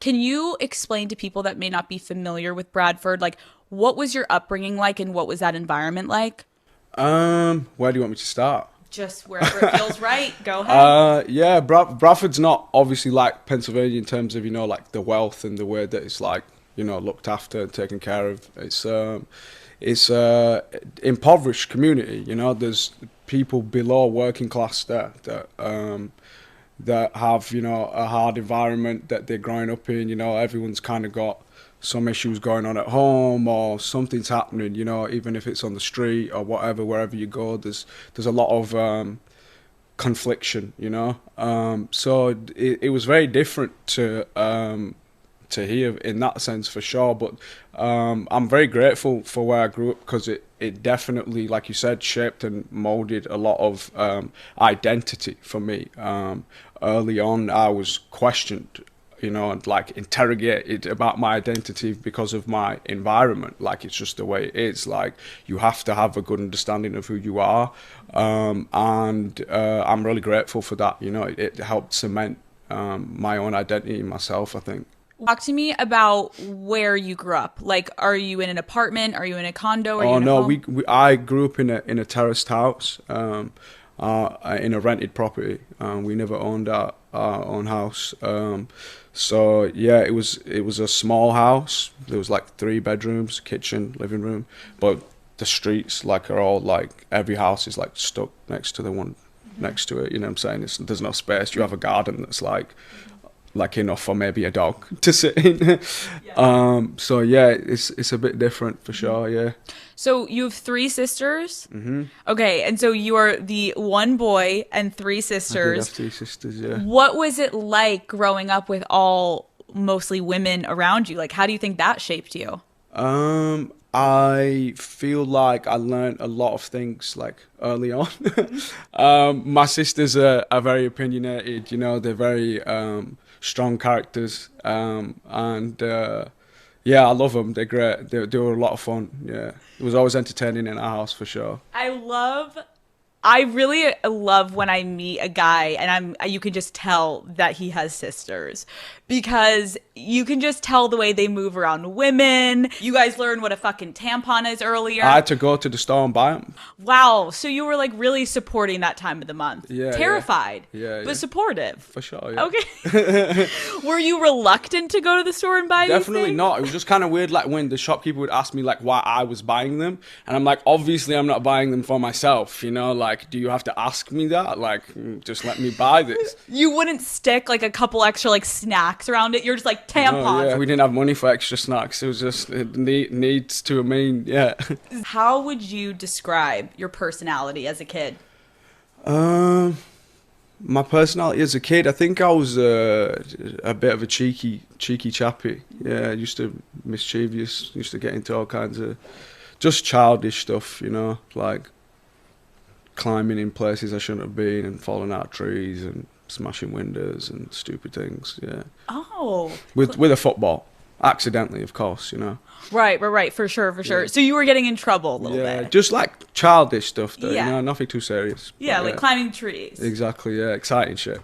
Can you explain to people that may not be familiar with Bradford, like what was your upbringing like and what was that environment like? Where do you want me to start? Just wherever it feels right. Go ahead. Yeah, Bradford's not obviously like Pennsylvania in terms of, like the wealth and the way that it's like, looked after and taken care of. It's impoverished community. There's people below working class there that have, a hard environment that they're growing up in. Everyone's kind of got some issues going on at home or something's happening, even if it's on the street or whatever, wherever you go, there's a lot of confliction, so it was very different to here in that sense for sure. But I'm very grateful for where I grew up because it definitely, like you said, shaped and molded a lot of identity for me. Early on, I was questioned, and like interrogated about my identity because of my environment. Like it's just the way it is. Like you have to have a good understanding of who you are, and I'm really grateful for that. It helped cement my own identity in myself, I think. Talk to me about where you grew up. Like, are you in an apartment? Are you in a condo? Are you in a no, home? I grew up in a terraced house, in a rented property. We never owned our own house. So yeah, it was a small house. There was like 3 bedrooms, kitchen, living room, but the streets are all like every house is like stuck next to the one next to it. You know what I'm saying? There's no space. You have a garden that's like enough for maybe a dog to sit in. So yeah, it's a bit different for sure. Yeah. So you have 3 sisters. Mm-hmm. Okay, and so you are the one boy and 3 I did sisters. have 3 sisters. Yeah. What was it like growing up with all mostly women around you? Like, how do you think that shaped you? I feel like I learned a lot of things like early on. My sisters are very opinionated. They're very strong characters, and yeah, I love them. They're great. They were a lot of fun. Yeah, it was always entertaining in our house for sure. I really love when I meet a guy and you can just tell that he has sisters because you can just tell the way they move around women. You guys learned what a fucking tampon is earlier. I had to go to the store and buy them. Wow. So you were like really supporting that time of the month. Yeah. Terrified. Yeah. But supportive. For sure. Yeah. Okay. Were you reluctant to go to the store and buy these Definitely things? not. It was just kind of weird, like when the shopkeeper would ask me like why I was buying them, and I'm like, obviously I'm not buying them for myself. Like, do you have to ask me that? Like, just let me buy this. You wouldn't stick like a couple extra like snacks around it. You're just like tampons. Oh, yeah. We didn't have money for extra snacks. It was just needs to a mean. Yeah. How would you describe your personality as a kid? My personality as a kid, I think I was a bit of a cheeky chappy. Yeah, I used to mischievous, used to get into all kinds of just childish stuff, like climbing in places I shouldn't have been and falling out of trees and smashing windows and stupid things. Yeah. Oh. With a football, accidentally, of course. Right. For sure. Yeah. So you were getting in trouble a little Yeah, bit. just like childish stuff, though. Yeah. Nothing too serious. Yeah, But, like climbing trees. Exactly. Yeah, exciting shit.